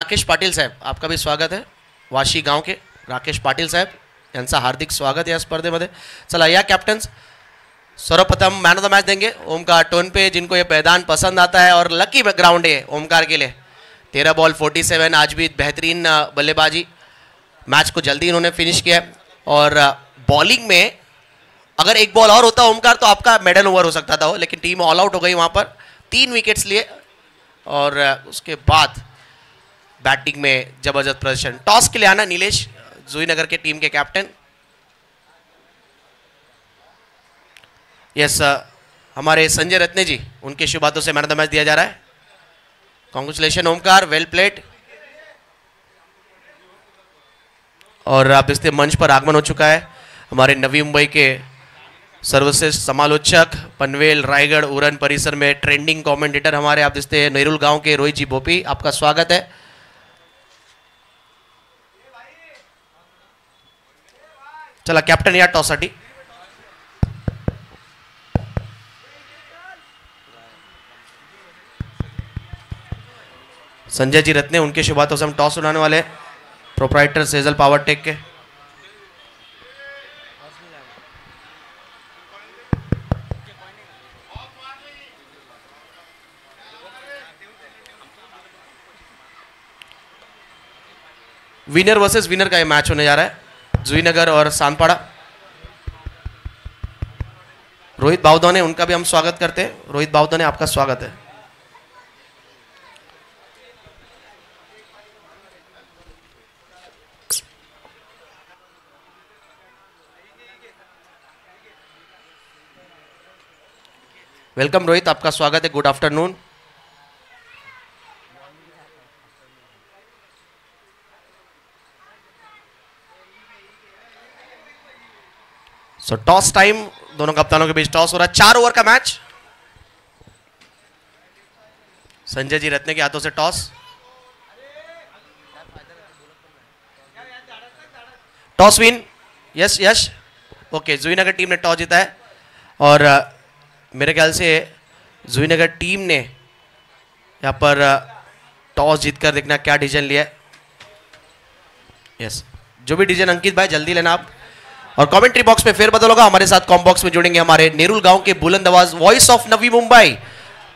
राकेश पाटील साहेब, आपका भी स्वागत है. वाशी गांव के राकेश पाटील साहेब यांचा हार्दिक स्वागत या स्पर्धेमध्ये. चला या कॅप्टन्स, सर्वप्रथम मैन ऑफ द मैच देंगे ओमकार टोनपे, जिनको ये मैदान पसंद आता है और लकी ग्राउंड है ओमकार के लिए. 13 बॉल 47. आज भी बेहतरीन बल्लेबाजी, मैच को जल्दी इन्होंने फिनिश किया. और बॉलिंग में अगर एक बॉल और होता ओमकार तो आपका मेडल ओवर हो सकता था वो, लेकिन टीम ऑल आउट हो गई वहाँ पर. 3 विकेट्स लिए और उसके बाद बैटिंग में जबरदस्त प्रदर्शन. टॉस के लिए आना नीलेश, जुईनगर के टीम के कैप्टन. यस, हमारे संजय रत्ने जी, उनके शुभ हाथों से मैन ऑफ द मैच दिया जा रहा है. कॉन्ग्रेचुलेशन ओमकार, वेल प्लेड. और आप देखते मंच पर आगमन हो चुका है हमारे नवी मुंबई के सर्वश्रेष्ठ समालोचक, पनवेल रायगढ़ उरन परिसर में ट्रेंडिंग कमेंटेटर हमारे आप देखते हैं नेरुल गांव के रोहित जी भोपी. आपका स्वागत है. चला कॅप्टन या टॉस साठी. संजय जी रत्ने, उनके शुभ हाथों से हम टॉस उड़ाने वाले हैं. प्रोप्राइटर सेजल पावर टेक के. विनर वर्सेस विनर का ये मैच होने जा रहा है, जुईनगर और सांदपाड़ा. रोहित बावदौने, उनका भी हम स्वागत करते हैं. रोहित बावदौने, आपका स्वागत है. वेलकम रोहित, आपका स्वागत है. Good afternoon. So toss time, दोनों कप्तानों के बीच टॉस हो रहा है. 4 ओवर का मैच. संजय जी रत्ने के हाथों से टॉस. Toss win. यस यश, ओके. जुईनगर टीम ने टॉस जीता है और मेरे ख्याल से जुईनगर टीम ने यहाँ पर टॉस जीतकर देखना क्या डिसीजन लिया है. यस, जो भी डिसीजन अंकित भाई जल्दी लेना आप. और कमेंट्री बॉक्स में फेरबदल होगा. हमारे साथ कॉम बॉक्स में जुड़ेंगे हमारे नेरुल गांव के बुलंद आवाज voice of Navi Mumbai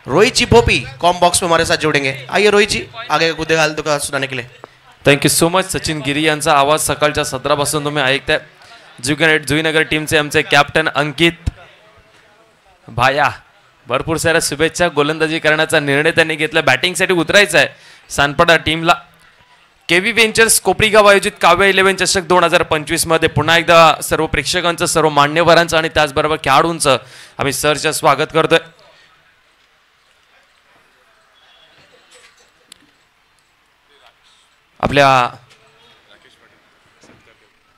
Rohit G Bhopi. Com box में हमारे साथ जुड़ेंगे. आइए रोहित जी, आगे गुद्दे घाल दुका सुनाने के लिए. Thank you so much. Sachin Giri यांचा आवाज सकाळच्या सत्रापासून तुम्ही ऐकताय. जुईनगर टीमचे आमचे कॅप्टन अंकित भाया, भरपूर साऱ्या शुभेच्छा. गोलंदाजी करण्याचा निर्णय त्यांनी घेतला. बॅटिंगसाठी उतरायचं आहे सांदपाडा टीमला. केव्ही वेंचर्स कोपरीगाव आयोजित काव्य 11 चषक 2025 मध्ये पुन्हा एकदा सर्व प्रेक्षकांचं, सर्व मान्यवरांचं आणि त्याचबरोबर खेळाडूंचं आम्ही सरचं स्वागत करतोय. आपल्या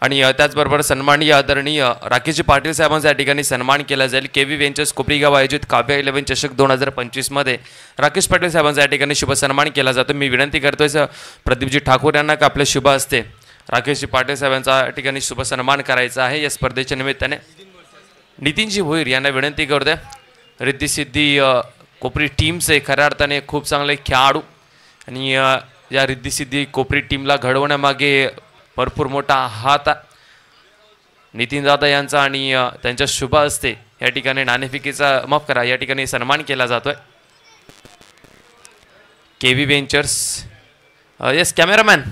आणि त्याचबरोबर सन्माननीय आदरणीय राकेशजी पाटील साहेबांचा या ठिकाणी सन्मान केला जाईल. केव्ही वेंचर्स कोपरीगाव आयोजित काव्य 11 चषक 2025 मध्ये राकेश पाटील साहेबांचा या ठिकाणी शुभ सन्मान केला जातो. मी विनंती करतोय प्रदीपजी ठाकूर यांना का आपल्या शुभ हस्ते राकेशजी पाटील साहेबांचा या ठिकाणी शुभ सन्मान करायचा आहे. या स्पर्धेच्या निमित्ताने नितीनजी भोईर यांना विनंती करतोय. रिद्धिसिद्धी कोपरी टीमचे खऱ्या अर्थाने खूप चांगले खेळाडू आणि या रिद्धिसिद्धी कोपरी टीमला घडवण्यामागे भरपूर मोठा हात नितीन दादा यांचा आणि त्यांच्या शुभ हस्ते या ठिकाणी नाणेफेकीचा माफ करा या ठिकाणी सन्मान केला जातोय. KV ventures, yes cameraman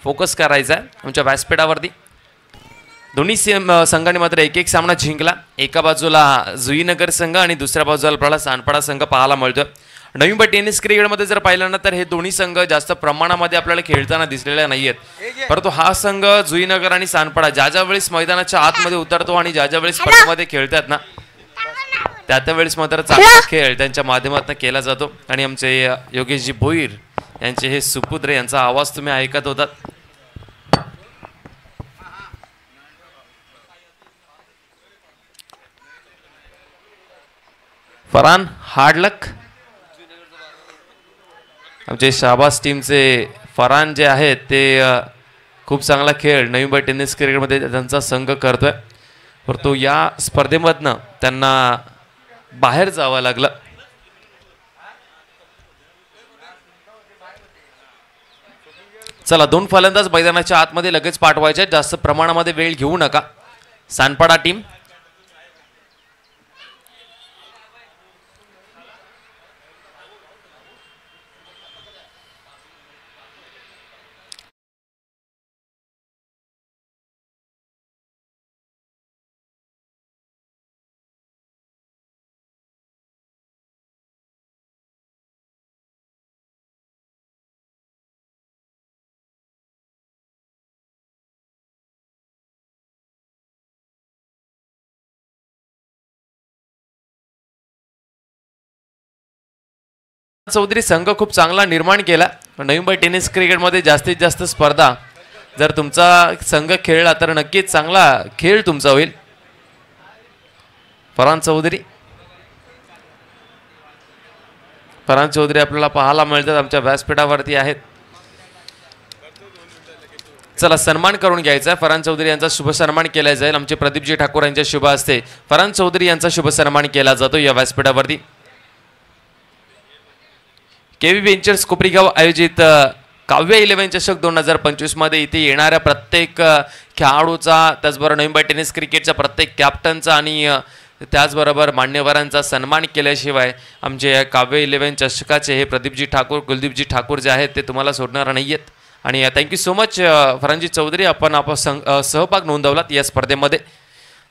focus करायचा आहे आमच्या व्यासपीठावरती. दोन्ही संघाने मात्र एक एक सामना जिंकला. एका बाजूला जुईनगर संघ आणि दुसऱ्या बाजूला आपल्याला सांदपाडा संघ पाहायला मिळतोय. नवी मुंबई टेनिस क्रिकेटमध्ये जर पाहिलं ना तर हे दोन्ही संघ जास्त प्रमाणामध्ये आपल्याला खेळताना दिसलेले नाहीयेत. परंतु हा संघ जुईनगर आणि सांदपाडा ज्या ज्या वेळेस मैदानाच्या आतमध्ये उतरतो आणि ज्या ज्या वेळेस स्पर्धेमध्ये खेळतात ना त्या त्या वेळेस मात्र चांगला खेळ त्यांच्या माध्यमातून केला जातो. आणि आमचे योगेशजी भोईर यांचे हे सुपुत्र यांचा आवाज तुम्ही ऐकत होतात. फरहान हार्ड लक. आमचे शाबास टीमचे फरहान जे आहेत ते खूप चांगला खेळ नवी मुंबई टेनिस क्रिकेटमध्ये त्यांचा संघ करतोय. परंतु या स्पर्धेमधनं त्यांना बाहेर जावं लागलं. चला, 2 फलंदाज मैदानाच्या आतमध्ये लगेच पाठवायचे, जास्त प्रमाणामध्ये वेळ घेऊ नका. सानपाडा टीम चौधरी संघ खूप चांगला निर्माण केला. नवी मुंबई टेनिस क्रिकेटमध्ये जास्तीत जास्त स्पर्धा जर तुमचा संघ खेळला तर नक्कीच चांगला खेळ तुमचा होईल. फरहान चौधरी आपल्याला पाहायला मिळतात, आमच्या व्यासपीठावरती आहेत. चला, सन्मान करून घ्यायचा आहे. फरहान चौधरी यांचा शुभ सन्मान केला जाईल. आमचे प्रदीपजी ठाकूर यांच्या शुभ हस्ते फरहान चौधरी यांचा शुभ सन्मान केला जातो या व्यासपीठावरती. केव्ही वेंचर्स कोपरीगाव आयोजित काव्य 11 चषक 2025 मध्ये इथे येणाऱ्या प्रत्येक खेळाडूचा, त्याचबरोबर नवी मुंबई टेनिस क्रिकेटच्या प्रत्येक कॅप्टनचा आणि त्याचबरोबर मान्यवरांचा सन्मान केल्याशिवाय आमचे काव्य 11 चषकाचे हे प्रदीपजी ठाकूर, कुलदीपजी ठाकूर जे आहेत ते तुम्हाला सोडणार नाही आहेत. आणि थँक्यू सो मच फरहानजी चौधरी, आपण सहभाग नोंदवलात या स्पर्धेमध्ये.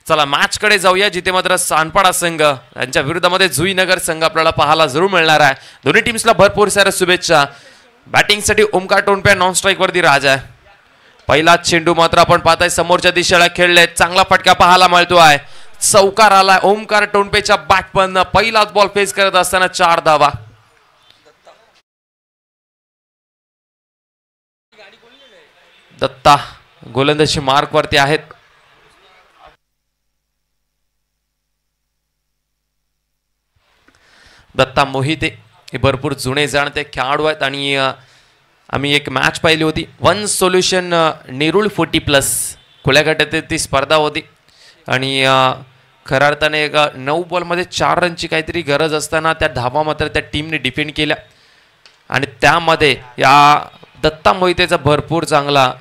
चला, मॅचकडे जाऊया, जिथे मात्र सानपाडा संघ यांच्या विरुद्धामध्ये जुईनगर संघ आपल्याला पाहायला जरूर मिळणार आहे. दोन्ही टीम्सला भरपूर साऱ्या शुभेच्छा. बॅटिंगसाठी ओमकार टोनपे नॉन स्ट्राईक वरती राज आहे. पहिला चेंडू मात्र आपण पाहताय समोरच्या दिशेला खेळले, चांगला फटका पाहायला मिळतो आहे. चौकार आलाय ओमकार टोनपेच्या बॅटमधनं. पहिलाच बॉल फेस करत असताना 4 धावा. दत्ता गोलंदाजी मार्क वरती आहेत. दत्ता मोहिते हे भरपूर जुने जाणते खेळाडू आहेत आणि आम्ही एक मॅच पाहिली होती, वन सोल्युशन नेरुळ 40+ खुल्या गटात ती स्पर्धा होती आणि खऱ्या अर्थाने एक 9 बॉलमध्ये 4 रनची काहीतरी गरज असताना त्या धावा मात्र त्या टीमने डिफेंड केल्या आणि त्यामध्ये या दत्ता मोहितेचा भरपूर चांगला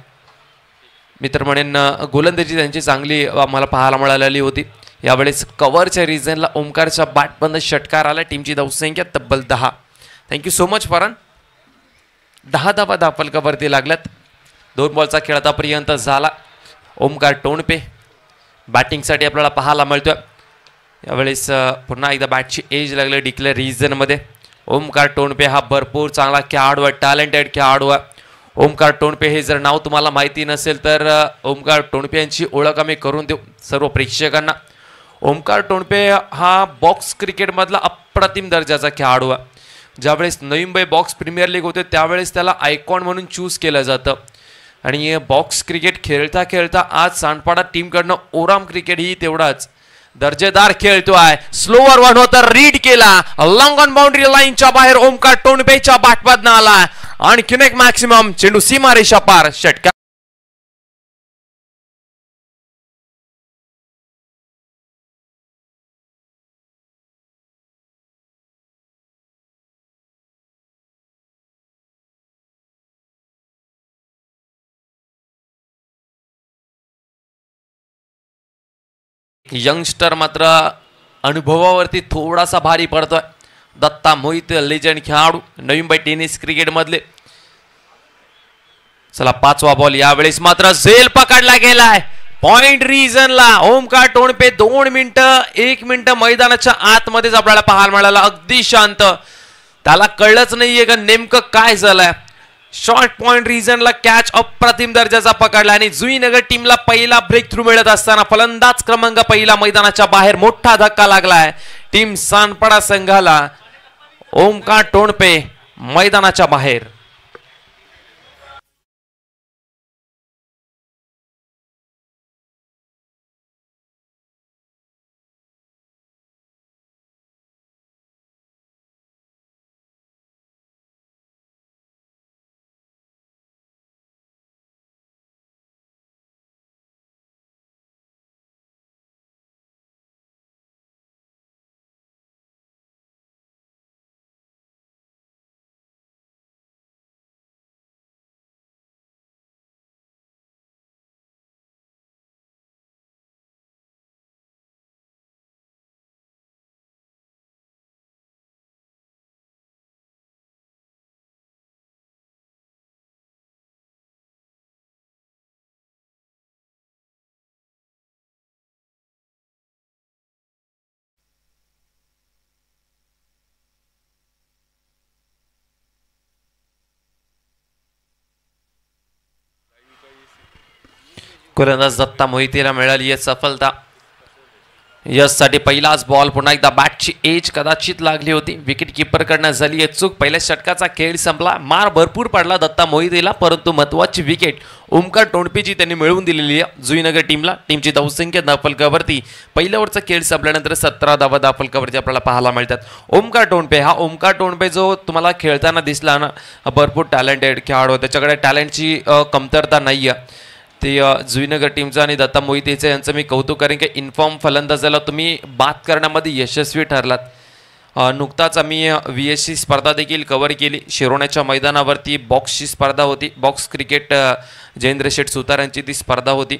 मित्र म्हणेन गोलंदाजी त्यांची चांगली आम्हाला पाहायला मिळालेली होती. यावेळेस कव्हरच्या रिजनला ओमकारच्या बॅटबंद षटकार आला. टीमची धावसंख्या तब्बल 10. Thank you so much Farhan. 10 धावा धावफलकावरती लागल्यात. 2 बॉलचा खेळ आतापर्यंत झाला. ओमकार टोणपे बॅटिंगसाठी आपल्याला पाहायला मिळतोय. यावेळेस पुन्हा एकदा बॅटची एज लागली डिक्लेअर रिजनमध्ये. ओमकार टोणपे हा भरपूर चांगला खेळाडू आहे, टॅलेंटेड खेळाडू आहे. ओमकार टोणपे हे जर नाव तुम्हाला माहिती नसेल तर ओमकार टोणपे यांची ओळख आम्ही करून देऊ सर्व प्रेक्षकांना. ओमकार टोणपे हा बॉक्स क्रिकेटमधला अप्रतिम दर्जाचा खेळाडू आहे. ज्यावेळेस Navi Mumbai box premier league होते त्यावेळेस त्याला आयकॉन म्हणून चूज केलं जातं आणि बॉक्स क्रिकेट खेळता खेळता आज सानपाडा टीमकडनं ओराम क्रिकेट ही तेवढाच दर्जेदार खेळतो आहे. स्लोवर वन होता, रीड केला, लॉंग ऑन बाउंड्री लाईनच्या बाहेर ओमकार टोणपेच्या बॅटमधनं आला. आणखीन एक मॅक्सिमम चेंडू सीमारेषा पार. षटकार यंगस्टर मात्र अनुभवावरती थोडासा भारी पडतोय. दत्ता मोहिते लेजंड खेळाडू नवी मुंबई टेनिस क्रिकेट मधले. चला, 5वा बॉल. यावेळेस मात्र झेल पकडला गेलाय पॉइंट रिजनला. ओमकार टोणपे 2 मिनिटं 1 मिनिटं मैदानाच्या आतमध्येच आपल्याला पाहायला मिळाला. अगदी शांत, त्याला कळलंच नाहीये का नेमकं काय झालंय. शॉर्ट पॉइंट रिजनला कॅच अप्रतिम दर्जाचा पकडला आणि जुईनगर टीमला पहिला ब्रेक थ्रू मिळत असताना फलंदाज क्रमांक पहिला मैदानाच्या बाहेर. मोठा धक्का लागलाय टीम सानपाडा संघाला. ओमकार टोणपे मैदानाच्या बाहेर. गोलंदाज दत्ता मोहितेला मिळाली आहे सफलता. यशसाठी पहिलाच बॉल. पुन्हा एकदा बॅटची एज कदाचित लागली होती. विकेट किपरकडनं झाली आहे चूक. पहिल्या षटकाचा खेळ संपला. मार भरपूर पडला दत्ता मोहितेला, परंतु महत्त्वाची विकेट ओमकार टोणपेची त्यांनी मिळवून दिलेली आहे जुईनगर टीमला. टीमची धावसंख्या धावफलकावरती पहिल्या ओव्हरचा खेळ संपल्यानंतर 17 धावा धावफलकावरती आपल्याला पाहायला मिळतात. ओमकार टोणपे जो तुम्हाला खेळताना दिसला ना, भरपूर टॅलेंटेड खेळाडू, त्याच्याकडे टॅलेंटची कमतरता नाही आहे. ते जुईनगर टीमचं आणि दत्ता मोहितेचं यांचं मी कौतुक करेन की इन्फॉर्म फलंदाजाला तुम्ही बाद करण्यामध्ये यशस्वी ठरलात. नुकताच आम्ही VSC स्पर्धा देखील कव्हर केली. शिरोण्याच्या मैदानावरती बॉक्सची स्पर्धा होती. बॉक्स क्रिकेट जयेंद्र शेठ सुतार यांची ती स्पर्धा होती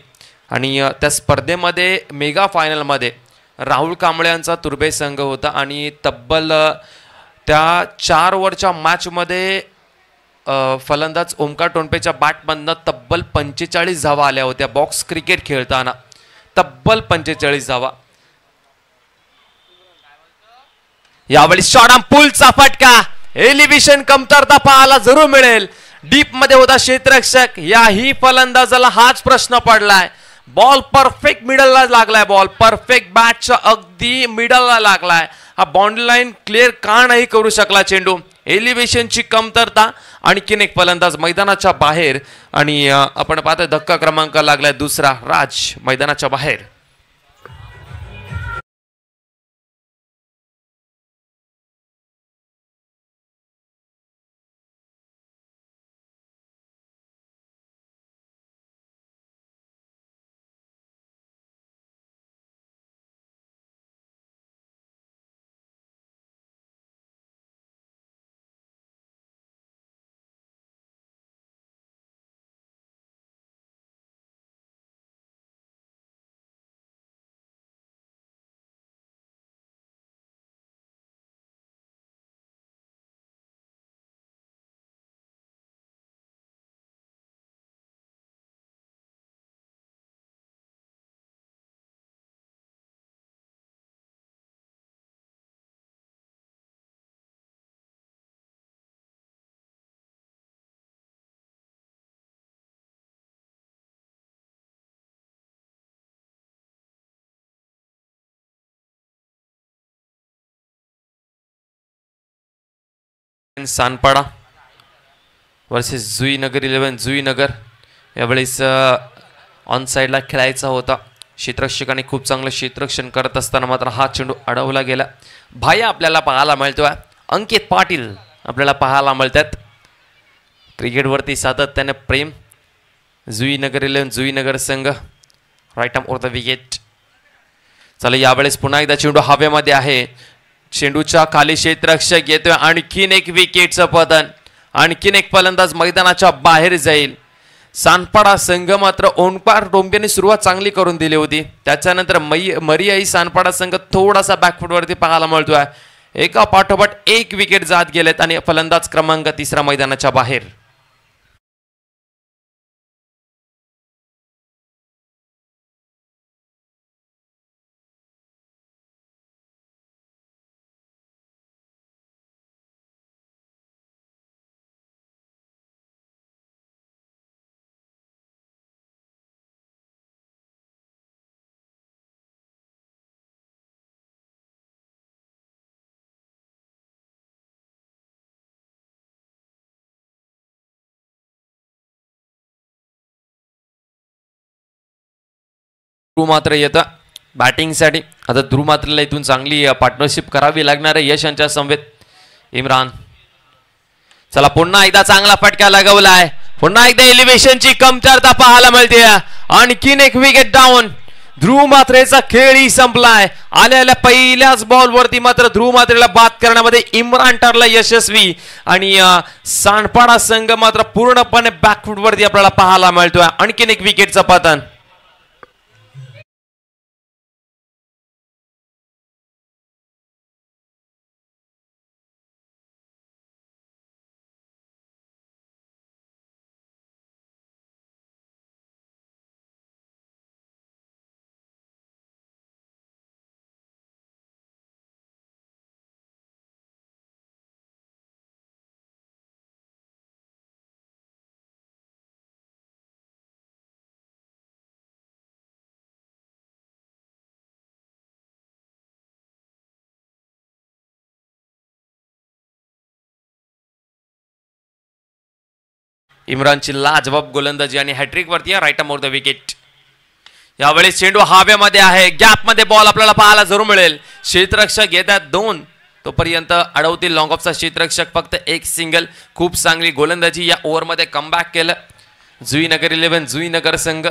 आणि त्या स्पर्धेमध्ये मेगा फायनलमध्ये राहुल कांबळे यांचा तुर्भे संघ होता आणि तब्बल त्या 4 ओव्हरच्या मॅचमध्ये फलंदाज ओमकार टोणपेच्या बॅटमधनं तब्बल 45 धावा आल्या होत्या. बॉक्स क्रिकेट खेळताना तब्बल 45 धावा. यावेळी शॉट ऑन पुलचा फटका. एलिव्हेशन कमतरता पाहायला जरूर मिळेल. डीप मध्ये होता क्षेत्ररक्षक. याही फलंदाजाला हाच प्रश्न पडलाय. बॉल परफेक्ट मिडलला लागलाय. बॉल परफेक्ट बॅटच्या अगदी मिडलला लागलाय. हा बाउंड्री लाईन क्लिअर का नाही करू शकला चेंडू. एलिव्हेशनची कमतरता. आणखीन एक फलंदाज मैदानाच्या बाहेर आणि आपण पाहतोय धक्का क्रमांक लागलाय दुसरा. राज मैदानाच्या बाहेर. सानपाडा वर्सेस जुईनगर 11. जुईनगर यावेळेस ऑन साईडला खेळायचा होता. क्षेत्ररक्षकाने खूप चांगलं क्षेत्ररक्षण करत असताना मात्र हा चेंडू अडवला गेला. भाया आपल्याला पाहायला मिळतोय. अंकित पाटील आपल्याला पाहायला मिळतात. क्रिकेटवरती सातत्याने प्रेम. जुईनगर 11 जुईनगर संघ. Right arm over the wicket. चला यावेळेस पुन्हा एकदा चेंडू हवेमध्ये आहे. चेंडूच्या खाली क्षेत्ररक्षक येतोय. आणखीन एक विकेटचं पतन. आणखीन एक फलंदाज मैदानाच्या बाहेर जाईल. सानपाडा संघ मात्र ओमकार टोणपेने सुरुवात चांगली करून दिली होती. त्याच्यानंतर मरियाई सानपाडा संघ थोडासा बॅकफुटवरती पाहायला मिळतोय. एका पाठोपाठ एक विकेट जात गेलेत आणि फलंदाज क्रमांक 3 मैदानाच्या बाहेर. ध्रुव मात्र येतं बॅटिंगसाठी. आता ध्रुव मात्रला इथून चांगली पार्टनरशिप करावी लागणार आहे यश यांच्या समवेत. इम्रान चला पुन्हा एकदा चांगला फटका लगवलाय. पुन्हा एकदा एलिव्हेशनची कमतरता पाहायला मिळते. आणखीन एक विकेट डाऊन. ध्रुव मात्रेचा खेळही संपलाय. आलेल्या पहिल्याच बॉलवरती मात्र ध्रुव मात्रेला बाद करण्यामध्ये इम्रान ठरला यशस्वी आणि सानपाडा संघ मात्र पूर्णपणे बॅकफुटवरती आपल्याला पाहायला मिळतोय. आणखीन एक विकेटचं पतन. इम्रानची लाजवाब गोलंदाजी आणि हॅट्रिक वरती आहे राईट मोर द विकेट. यावेळेस चेंडू हवेमध्ये आहे, गॅप मध्ये बॉल आपल्याला पाहायला जरूर मिळेल. क्षेत्ररक्षक येतात 2, तोपर्यंत अडवतील लॉंग ऑफचा क्षेत्ररक्षक फक्त एक सिंगल. खूप चांगली गोलंदाजी या ओव्हरमध्ये कमबॅक केलं जुईनगर 11 जुईनगर संघ.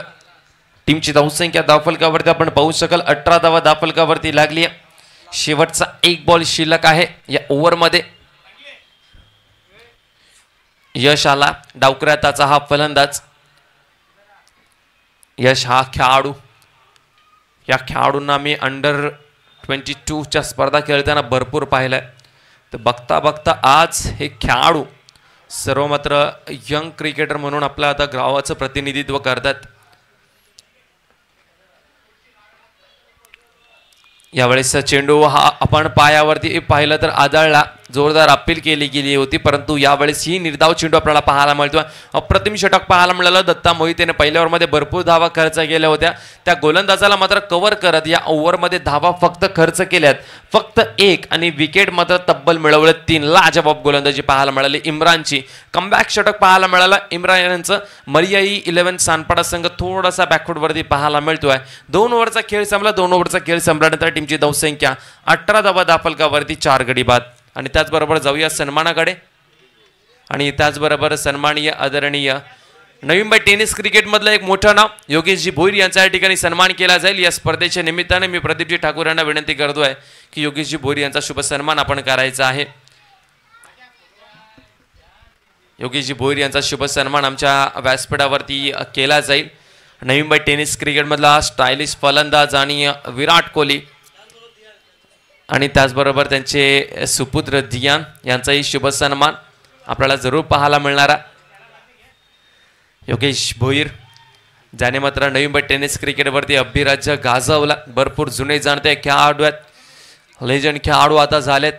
टीमची धावसंख्या धावफलकावरती आपण पाहू शकाल 18 धावा धावफलकावरती लागली. शेवटचा एक बॉल शिल्लक आहे या ओव्हरमध्ये. यश आला डावकऱ्याचा हा फलंदाज. यश हा खेळाडू, या खेळाडूंना मी अंडर-22 स्पर्धा खेळताना भरपूर पाहिलंय. तर बघता बघता आज हे खेळाडू सर्व मात्र यंग क्रिकेटर म्हणून आपलं आता गावाचं प्रतिनिधित्व करतात. यावेळेस चेंडू हा आपण पायावरती पाहिलं तर आदळला, जोरदार अपील केली गेली होती, परंतु यावेळेस ही निर्धाव चेंडू आपल्याला पाहायला मिळतो. अप्रतिम षटक पाहायला मिळालं. दत्ता मोहितेने पहिल्या ओव्हरमध्ये भरपूर धावा खर्च केल्या होत्या. त्या गोलंदाजाला मात्र कव्हर करत या ओव्हरमध्ये धावा फक्त खर्च केल्यात फक्त 1 आणि विकेट मात्र तब्बल मिळवलं 3. लाजवाब गोलंदाजी पाहायला मिळाली इम्रानची. कमबॅक षटक पाहायला मिळालं इम्रान यांचं. मरियाई 11 सानपाडा संघ थोडासा बॅकफुटवरती पाहायला मिळतोय. 2 ओव्हरचा खेळ संपला. 2 ओव्हरचा खेळ संपल्यानंतर टीमची धावसंख्या 18 धावा धावफलकावरती 4 गडी बाद. आणि त्याचबरोबर जाऊया सन्मानाकडे. आणि त्याचबरोबर सन्माननीय आदरणीय नवी मुंबई टेनिस क्रिकेटमधलं एक मोठं नाव योगेशजी भोईर यांचा या ठिकाणी सन्मान केला जाईल. या स्पर्धेच्या निमित्ताने मी प्रदीपजी ठाकूर यांना विनंती करतोय की योगेशजी भोईर यांचा शुभ सन्मान आपण करायचा आहे. योगेशजी भोईर यांचा शुभ सन्मान आमच्या व्यासपीठावरती केला जाईल. नवी मुंबई टेनिस क्रिकेटमधला स्टायलिश फलंदाज आणि विराट कोहली आणि त्याचबरोबर त्यांचे सुपुत्र दियान यांचाही शुभ सन्मान आपल्याला जरूर पाहायला मिळणारा. योगेश भोईर ज्याने मात्र नवी मुंबई टेनिस क्रिकेटवरती अभिराज्य गाजवला. भरपूर जुने जाणते खेळाडू आहेत, लेजंड खेळाडू आता झालेत.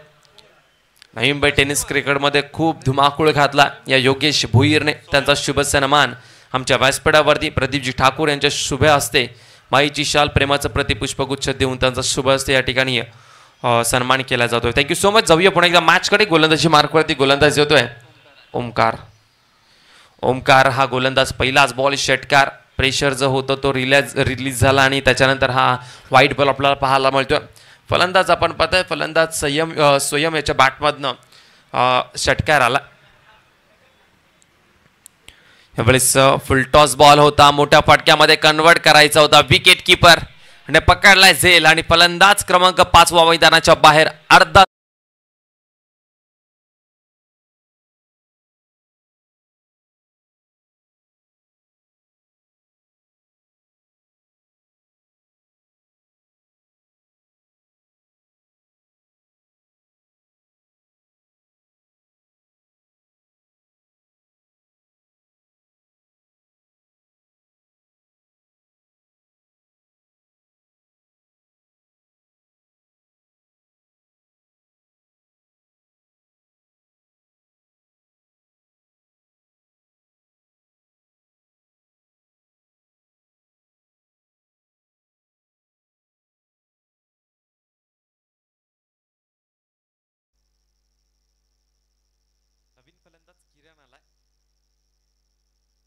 नवी मुंबई टेनिस क्रिकेटमध्ये खूप धुमाकूळ घातला या योगेश भोईरने. त्यांचा शुभ सन्मान आमच्या व्यासपीठावरती प्रदीपजी ठाकूर यांच्या शुभ हस्ते माईची शाल प्रेमाचं प्रतिपुष्पगुच्छ देऊन त्यांचा शुभ हस्ते या ठिकाणी सन्मान केला जातोय. Thank you so much. जाऊया पुन्हा एकदा मॅचकडे. गोलंदाजी मार्कवरती गोलंदाजी होतोय ओमकार. ओमकार हा गोलंदाज. पहिलाच बॉल षटकार. प्रेशर जो होतो तो रिलीज झाला आणि त्याच्यानंतर हा वाईट बॉल आपल्याला पाहायला मिळतोय. फलंदाज आपण पाहतोय फलंदाज स्वयं याच्या बॅटमधनं षटकार आला. यावेळेस फुलटॉस बॉल होता, मोठ्या फटक्यामध्ये कन्वर्ट करायचा होता. विकेट किपर आणि पकडलाय झेल आणि फलंदाज क्रमांक 5 मैदानाच्या बाहेर. अर्धा नवीन फलंदाज किरण आलाय.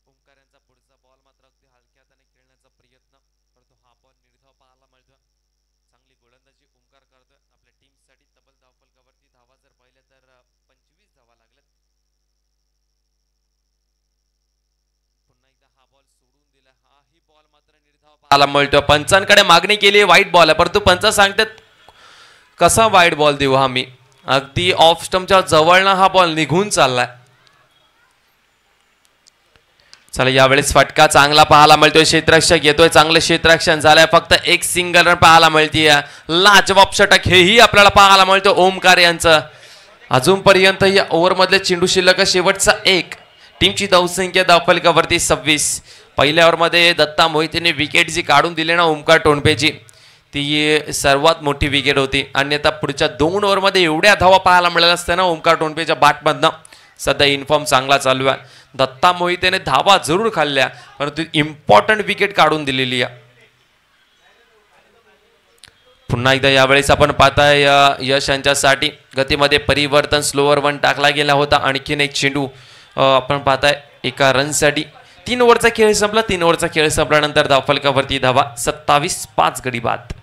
ओमकार यांचा पुढचा बॉल मात्र अगदी हलक्या हाताने खेळण्याचा प्रयत्न, परंतु हा बॉल निर्धाव पाहायला मिळतोय. चांगली गोलंदाजी ओमकार करतोय. आपल्या टीमसाठी तब्बल धावफलकावरती धावा जर पाहिल्या तर 25 धावा लागल्यात. पुन्हा एकदा हा बॉल सोडून दिला. हाही बॉल मात्र निर्धाव पाहायला मिळतोय. पंचांकडे मागणी केली वाईट बॉल आहे, परंतु पंच सांगतात कसा वाईट बॉल देऊ हा मी. अगदी ऑफ स्टंपच्या जवळनं हा बॉल निघून चाललाय. चला यावेळेस फटका चांगला पाहायला मिळतोय. क्षेत्ररक्षक येतोय, चांगलं क्षेत्ररक्षण झालंय. फक्त एक सिंगल रन पाहायला मिळतीये. लाजवाब षटक हेही आपल्याला पाहायला मिळतो ओमकार यांचं. अजूनपर्यंत या ओव्हरमधले चेंडू शिल्लक शेवटचा 1. टीमची धावसंख्या धावफलकावरती 26. पहिल्या ओव्हरमध्ये दत्ता मोहितेने विकेट जी काढून दिली ना ओमकार टोणपेची, ती सर्वात मोठी विकेट होती. अन्यथा पुढच्या 2 ओव्हरमध्ये एवढ्या धावा पाहायला मिळाल्या असत्या ना ओमकार टोणपेच्या बॅटमधनं. सध्या इन्फॉर्म चांगला चालू आहे. दत्ता मोहितेने धावा जरूर खाल्ल्या, परंतु इम्पॉर्टंट विकेट काढून दिलेली आहे. पुन्हा एकदा यावेळेस आपण पाहताय यश यांच्यासाठी गतीमध्ये परिवर्तन. स्लोअर 1 टाकला गेला होता. आणखीन एक चेंडू आपण पाहताय एका रनसाठी. 3 ओव्हरचा खेळ संपला. 3 ओव्हरचा खेळ संपल्यानंतर धावफलकावरती धावा 27-5 गडी बाद.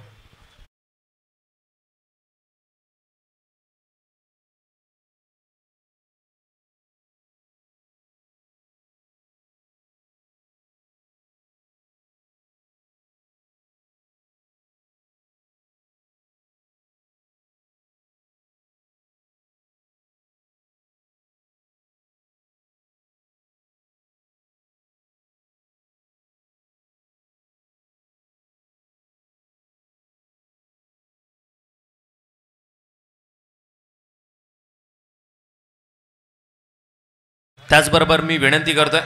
त्याचबरोबर मी विनंती करतोय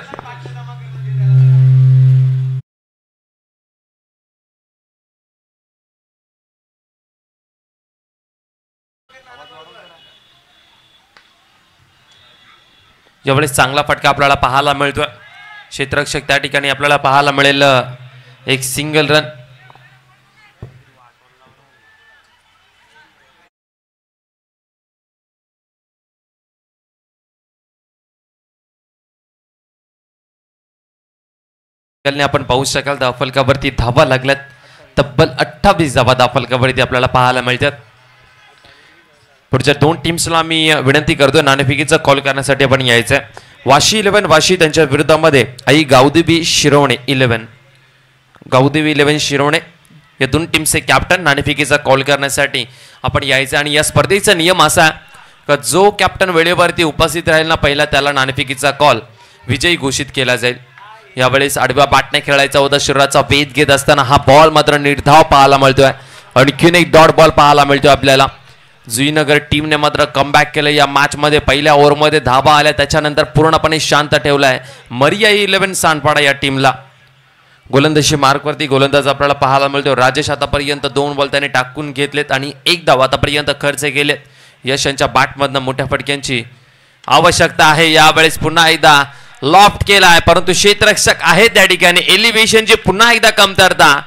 यावेळेस चांगला फटका आपल्याला पाहायला मिळतोय. क्षेत्ररक्षक त्या ठिकाणी आपल्याला पाहायला मिळेल एक सिंगल रन. आपण पाहू शकाल धावफलकावरती धावा लागल्यात. तब्बल 28 धावा धावफलकावरती आपल्याला पाहायला मिळतात. पुढच्या 2 टीम्सला मी विनंती करतोय नाणेफेकीचा कॉल करण्यासाठी आपण यायचंय. वाशी 11 वाशी त्यांच्या विरोधामध्ये आई गावदेवी शिरवणे 11. गावदेवी 11 शिरवणे या 2 टीमचे कॅप्टन नाणेफेकीचा कॉल करण्यासाठी आपण यायचं. आणि या स्पर्धेचा नियम असा आहे का जो कॅप्टन वेळेवरती उपस्थित राहील ना पहिला त्याला नाणेफेकीचा कॉल विजयी घोषित केला जाईल. यावेळेस आडव्या बॅटने खेळायचा होता. शरीराचा वेध घेत असताना हा बॉल मात्र निर्धाव पाहायला मिळतोय. आणखीन एक डॉट बॉल पाहायला मिळतोय आपल्याला. जुईनगर टीमने मात्र कमबॅक केलं या मॅच मध्ये. पहिल्या ओव्हरमध्ये धाबा आल्या त्याच्यानंतर पूर्णपणे शांत ठेवलाय मरिया 11 सांडपाडा या टीमला. गोलंदाजी मार्कवरती गोलंदाज आपल्याला पाहायला मिळतो. राजेश आतापर्यंत 2 बॉल त्याने टाकून घेतलेत आणि 1 धाव आतापर्यंत खर्च केलेत. यश यांच्या बॅटमधनं मोठ्या फटक्यांची आवश्यकता आहे. यावेळेस पुन्हा एकदा लॉफ्ट केला आहे परंतु क्षेत्ररक्षक आहे त्या ठिकाणी. एलिव्हेशनची पुन्हा एकदा कमतरता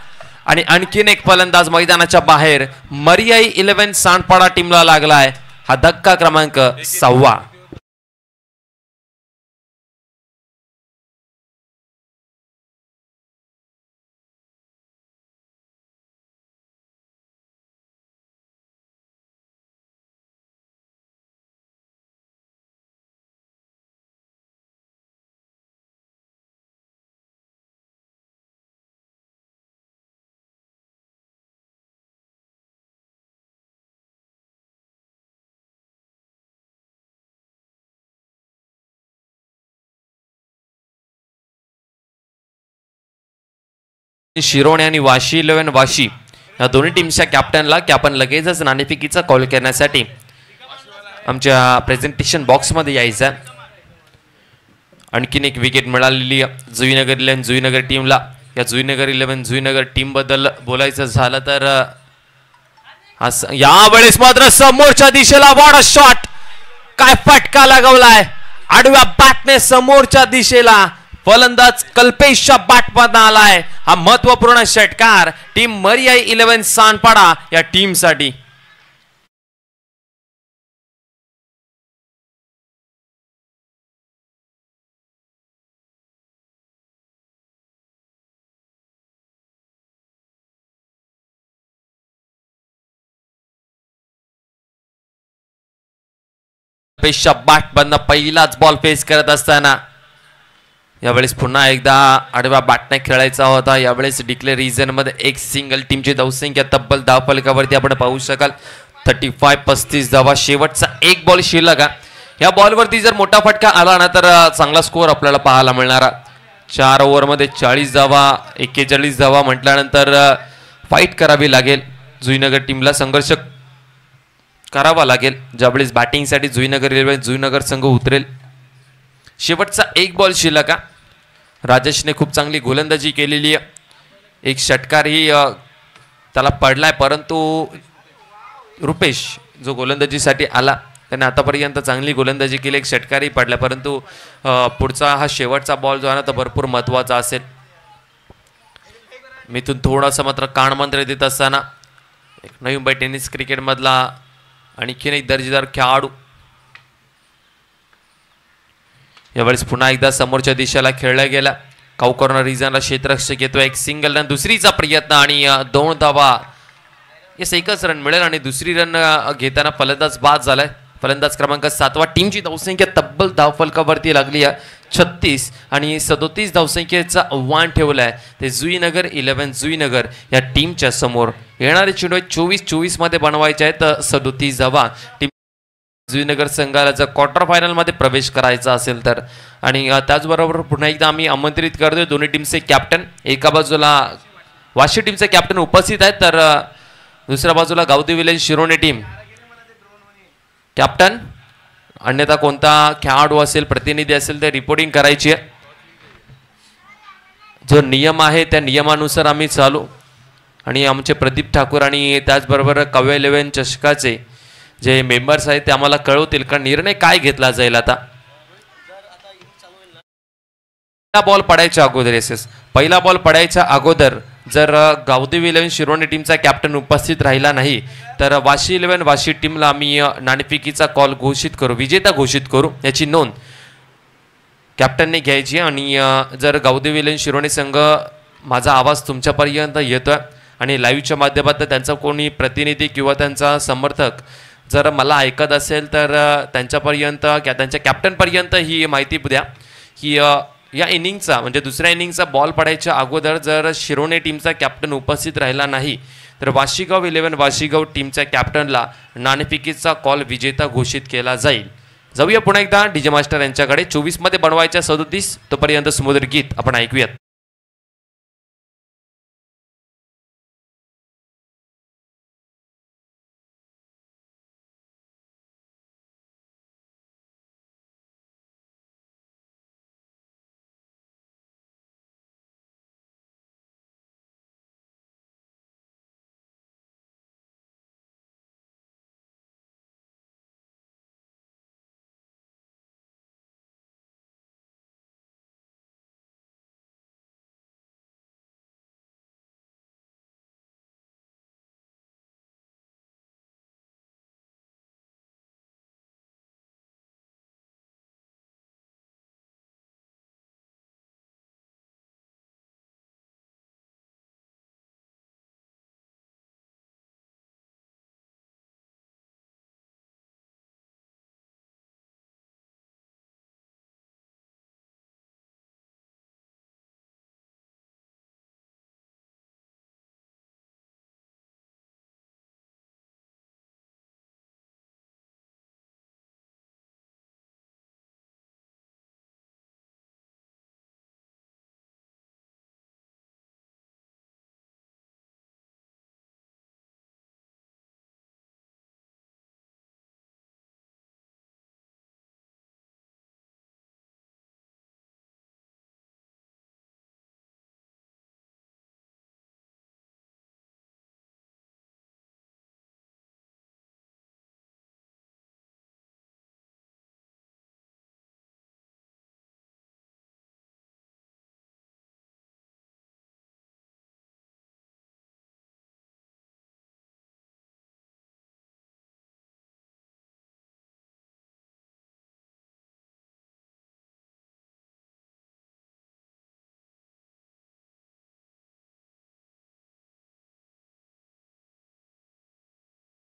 आणि आणखीन एक फलंदाज मैदानाच्या बाहेर. मरियाई 11 सांडपाडा टीमला लागलाय हा धक्का क्रमांक 6. शिरोणे आणि वाशी 11 वाशी या दोन्ही टीमच्या कॅप्टनला की आपण लगेचच नाणेफेकीचा कॉल करण्यासाठी आमच्या प्रेझेंटेशन बॉक्समध्ये यायचं. आणखीन एक विकेट मिळालेली जुईनगर 11 जुईनगर टीमला. या जुईनगर 11 जुईनगर टीम बद्दल बोलायचं झालं तर यावेळेस मात्र समोरच्या दिशेला वाडा शॉट. काय फटका लागवलाय आडव्या बॅटने समोरच्या दिशेला. फलंदाज कल्पेशच्या बॅटमधून आलाय हा महत्वपूर्ण षटकार टीम मरियाई 11 सांडपाडा या टीमसाठी. कल्पेशच्या बॅटमधनं पहिलाच बॉल फेस करत असताना यावेळेस पुन्हा एकदा आडव्या बॅटने खेळायचा होता. यावेळेस डिक्लेअर रिजन मध्ये एक सिंगल टीमची धावसंख्या तब्बल धावफलकावरती आपण पाहू शकाल 35-35 धावा. शेवटचा 1 बॉल शिल्लक. या बॉलवरती जर मोठा फटका आला ना तर चांगला स्कोअर आपल्याला पाहायला मिळणार. 4 ओव्हरमध्ये 40 धावा 41 धावा म्हटल्यानंतर फाईट करावी लागेल. जुईनगर टीमला संघर्ष करावा लागेल ज्यावेळेस बॅटिंगसाठी जुईनगर संघ उतरेल. शेवटचा 1 बॉल शिल्लक. राजेशने खूप चांगली गोलंदाजी केलेली आहे. एक षटकारही त्याला पडलाय परंतु रुपेश जो गोलंदाजीसाठी आला त्याने आतापर्यंत चांगली गोलंदाजी केली. एक षटकारही पडला परंतु पुढचा हा शेवटचा बॉल जो आहे ना तो भरपूर महत्त्वाचा असेल. मिथून थोडासा मात्र कानमंत्र देत असताना एक नवी मुंबई टेनिस क्रिकेटमधला आणखीन एक दर्जेदार खेळाडू यावेळेस पुन्हा एकदा समोरच्या दिशेला खेळला गेला. काऊ कॉर्नर रिजनला क्षेत्ररक्षक येतो. एक सिंगल रन, दुसरीचा प्रयत्न आणि 2 धावा. येस, एकच रन मिळेल आणि दुसरी रन घेताना फलंदाज बाद झालाय. फलंदाज क्रमांक 7 टीमची धावसंख्या तब्बल धावफलकावरती लागली आहे 36 आणि 37 धावसंख्येचा आव्हान ठेवलं आहे ते जुईनगर 11 जुईनगर या टीमच्या समोर. येणारे चेंडू 24-24 मध्ये बनवायचे आहेत 37 धावा टीम जुईनगर संघाला जर क्वार्टर फायनलमध्ये प्रवेश करायचा असेल तर. आणि त्याचबरोबर पुन्हा एकदा आम्ही आमंत्रित करतोय दोन्ही टीमचे कॅप्टन. एका बाजूला वाशी टीमचे कॅप्टन उपस्थित आहेत तर दुसऱ्या बाजूला गावदेवी विलेज शिरोणे टीम कॅप्टन. अन्यथा कोणता खेळाडू असेल प्रतिनिधी असेल ते रिपोर्टिंग करायची आहे. जो नियम आहे त्या नियमानुसार आम्ही चालू. आणि आमचे प्रदीप ठाकूर आणि त्याचबरोबर काव्य 11 चषकाचे जे मेंबर्स आहेत ते आम्हाला कळवतील का निर्णय काय घेतला जाईल. आता बॉल पडायच्या अगोदर पहिला बॉल पडायच्या अगोदर जर गावदेवी 11 शिरोणे टीमचा कॅप्टन उपस्थित राहिला नाही तर वाशी 11 वाशी टीमला आम्ही नाणेफेकीचा कॉल घोषित करू, विजेता घोषित करू. याची नोंद कॅप्टनने घ्यायची. आणि जर गावदेवी 11 शिरोणे संघ माझा आवाज तुमच्यापर्यंत येतोय आणि लाईव्हच्या माध्यमातून त्यांचा कोणी प्रतिनिधी किंवा त्यांचा समर्थक जर मला ऐकत असेल तर त्यांच्यापर्यंत त्यांच्या कॅप्टनपर्यंत ही माहिती द्या की या इनिंगचा म्हणजे दुसऱ्या इनिंगचा बॉल पडायच्या अगोदर जर शिरोणे टीमचा कॅप्टन उपस्थित राहिला नाही तर वाशीगाव 11 वाशीगाव टीमच्या कॅप्टनला नाणेफेकीचा कॉल विजेता घोषित केला जाईल. जाऊया पुन्हा एकदा डीजे मास्टर यांच्याकडे. 24 मध्ये बनवायच्या 37. तोपर्यंत समुद्र गीत आपण ऐकूयात.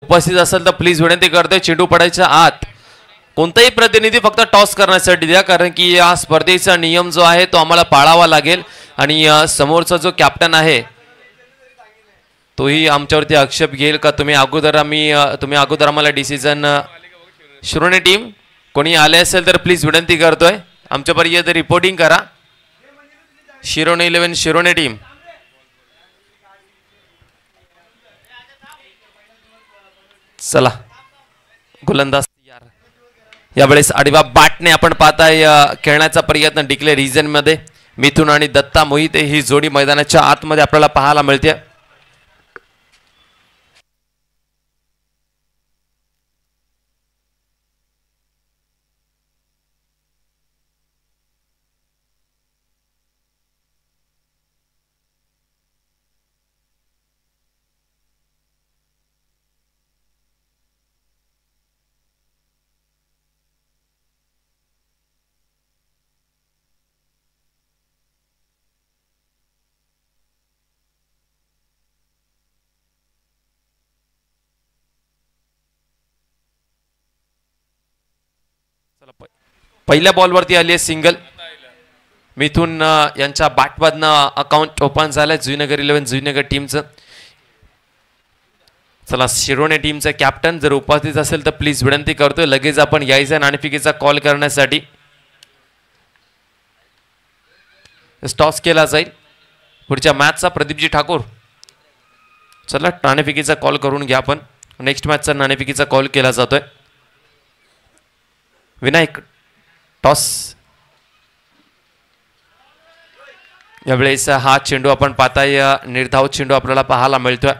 उपस्थित असेल तर प्लीज विनंती करतोय चेंडू पडायच्या आत कोणताही प्रतिनिधी फक्त टॉस करण्यासाठी द्या, कारण की या स्पर्धेचा नियम जो आहे तो आम्हाला पाळावा लागेल. आणि समोरचा जो कॅप्टन आहे तोही आमच्यावरती आक्षेप घेईल का तुम्ही अगोदर आम्हाला डिसिजन. शिरोणे टीम कोणी आले असेल तर प्लीज विनंती करतोय आमच्यापर्यंत रिपोर्टिंग करा. शिरोणे 11 शिरोणे टीम चला गोलंदाज यावेळेस आडवा बॅटने आपण पाहताय खेळण्याचा प्रयत्न डिक्लेअर रिजन मध्ये मिथुन आणि दत्ता मोहिते ही जोडी मैदानाच्या आतमध्ये आपल्याला पाहायला मिळते. पहिल्या बॉलवरती आली आहे सिंगल. मिथून यांच्या बॅटमधनं अकाउंट ओपन झालंय जुईनगर 11 जुईनगर टीमचं. चला शिरोणे टीमचा कॅप्टन जर उपस्थित असेल तर प्लीज विनंती करतोय लगेच आपण यायचं नाणेफेकीचा कॉल करण्यासाठी. टॉस केला जाईल पुढच्या मॅचचा. प्रदीपजी ठाकूर चला नाणेफेकीचा कॉल करून घ्या. आपण नेक्स्ट मॅचचा नाणेफेकीचा कॉल केला जातोय. विनायक टॉस. यावेळेस हा चेंडू आपण पाहताय निर्धाव चेंडू आपल्याला पाहायला मिळतोय.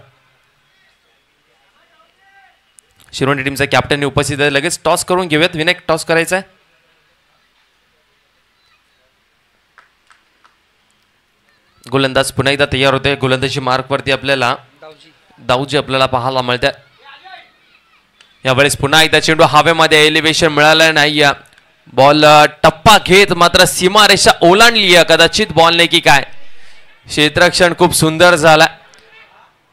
शिरोणी टीमचा कॅप्टन उपस्थित आहे. लगेच टॉस करून घेऊयात. विनायक टॉस करायचा आहे. गोलंदाज पुन्हा एकदा तयार होते. गोलंदाजी मार्क वरती आपल्याला दाऊजी आपल्याला पाहायला मिळतात. यावेळेस पुन्हा एकदा चेंडू हवेमध्ये एलिव्हेशन मिळालं नाही. बॉल टप्पा घेत मात्र सीमारेषा ओलांडली. कदाचित बॉल नाही की काय. क्षेत्ररक्षण खूप सुंदर झाला.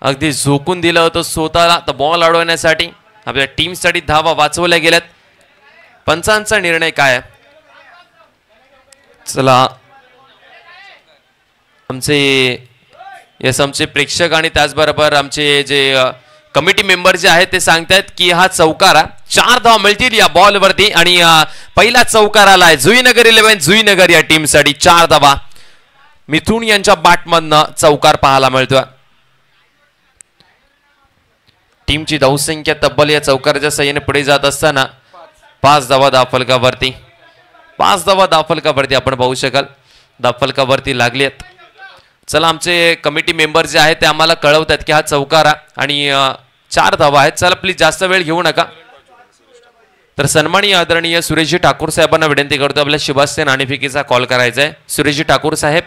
अगदी झोकून दिलं होतं स्वतःला तर बॉल अडवण्यासाठी. आपल्या टीमसाठी धावा वाचवल्या गेल्यात. पंचांचा निर्णय काय. चला आमचे प्रेक्षक आणि त्याचबरोबर आमचे जे कमिटी मेंबर जे आहेत ते सांगतायत की हा चौकारा 4 धावा मिळतील या बॉलवरती. आणि पहिला चौकाराला आहे जुईनगर 11 जुईनगर या टीमसाठी 4 धावा. मिथून यांच्या बॅटमधनं चौकार पाहायला मिळतोय. टीमची धावसंख्या तब्बल या चौकाराच्या सहाय्याने पुढे जात असताना 5 धावा धावफलकावरती. 5 धावा धावफलकावरती आपण पाहू शकाल. धावफलकावरती लागली आहेत. चला आमचे कमिटी मेंबर जे आहेत ते आम्हाला कळवतात की हा चौकारा आणि 4 धावा आहेत. चला प्लीज जास्त वेळ घेऊ नका. तर सन्माननीय आदरणीय सुरेशजी ठाकूर साहेबांना विनंती करतो आपल्या शुभास्ते नाणेफेकीचा कॉल करायचा आहे. सुरेशजी ठाकूर साहेब.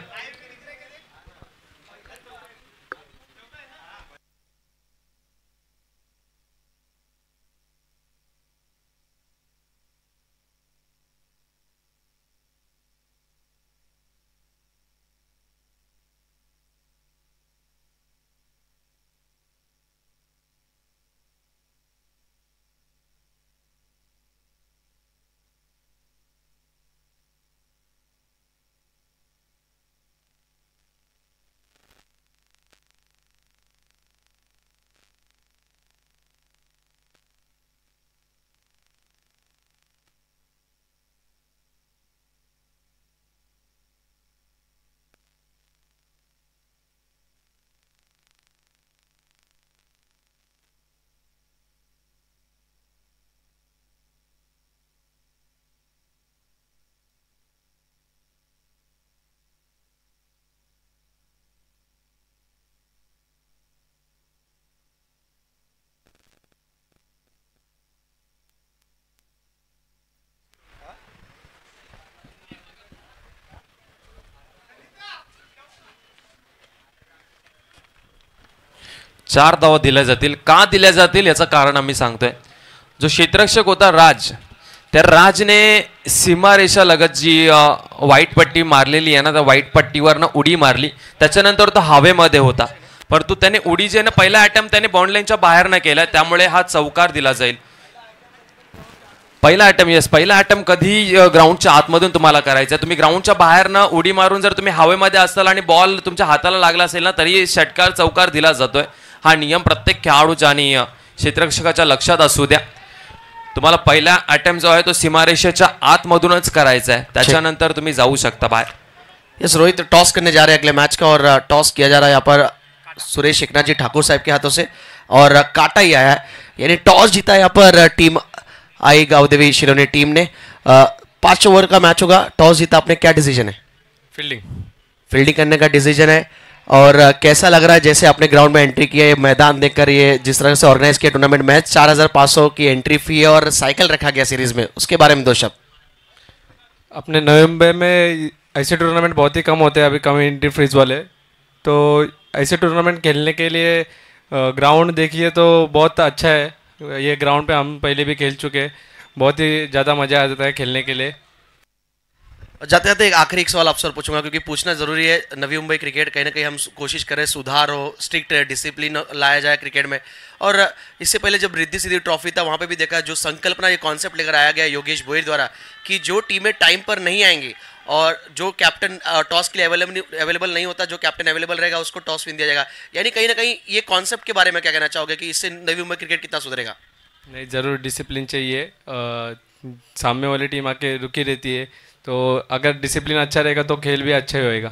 चार धावा दिल्या जातील. का दिल्या जातील याचं कारण आम्ही सांगतोय. जो क्षेत्ररक्षक होता राज, त्या राजने सीमारेषा लगत जी व्हाईट पट्टी मारलेली आहे ना, त्या व्हाईट पट्टीवरनं उडी मारली. त्याच्यानंतर तो हवेमध्ये होता, परंतु त्याने उडी जे ना पहिला अटेम्प्ट त्याने बाउंड्रीच्या बाहेर न केला, त्यामुळे हा चौकार दिला जाईल. पहिला अटेम्प्ट, यस, पहिला अटेम्प्ट कधी ग्राउंडच्या आतमधून तुम्हाला करायचा. तुम्ही ग्राउंडच्या बाहेर न उडी मारून जर तुम्ही हवेमध्ये असाल आणि बॉल तुमच्या हाताला लागला असेल ना, तरी षटकार चौकार दिला जातोय. हा नियम प्रत्येक खेळाडूच्या आणि क्षेत्ररक्षकाच्या लक्षात असू द्या. तुम्हाला पहिला अटेम्प्ट जो आहे तो सीमारेषेच्या आतमधूनच करायचा है, त्याच्यानंतर तुम्ही जाऊ शकता बाहर. यस रोहित, टॉस करने जा रहे हैं अगले मैच का और टॉस किया जा रहा है यहाँ पर सुरेश एकनाथ जी ठाकुर साहब के हाथों से और काटा ही आया है, यानी टॉस जीता है यहाँ पर टीम आई गावदेवी शिरोने टीम ने. 5 ओवर का मैच होगा. टॉस जीता, आपने क्या डिसीजन है? फील्डिंग करने का डिसीजन है. और कैसा लग रहा है जैसे आपने ग्राउंड में एंट्री की है, मैदान देखकर, ये जिस तरह से ऑर्गेनाइज किया टूर्नामेंट मैच, 4500 की एंट्री फी है और साइकिल रखा गया सीरीज में, उसके बारे में 2 शब्द. अपने नवंबर में ऐसे टूर्नामेंट बहुत ही कम होते हैं, अभी कम एंट्री फीस वाले, तो ऐसे टूर्नामेंट खेलने के लिए ग्राउंड देखिए तो बहुत अच्छा है. ये ग्राउंड पे हम पहले भी खेल चुके हैं, बहुत ही ज़्यादा मज़ा आता है खेलने के लिए. जाते जाते एक सवाल आपसे और पूछूंगा, क्योंकि पूछना ज़रूरी है। नवी मुंबई क्रिकेट कहीं ना कहीं हम कोशिश करें सुधार हो, स्ट्रिक्ट डिसिप्लिन लाया जाए क्रिकेट में। और इससे पहले जब रिद्धि सिद्धि ट्रॉफी था वहाँ पे भी देखा, जो संकल्पना, ये कॉन्सेप्ट लेकर आया गया योगेश भोईर द्वारा कि जो टीमें टाइम पर नहीं आएंगी और जो कैप्टन टॉस के लिए अवेलेबल नहीं होता, जो कैप्टन अवेलेबल रहेगा उसको टॉस विन दिया जाएगा। यानी कहीं ना कहीं ये कॉन्सेप्ट के बारे में क्या कहना चाहोगे कि इससे नवी मुंबई क्रिकेट कितना सुधरेगा? नहीं, ज़रूर डिसिप्लिन चाहिए। सामने वाली टीम आके रुकी रहती है, तो अगर डिसिप्लिन अच्छा रहेगा तो खेल भी अच्छा होएगा।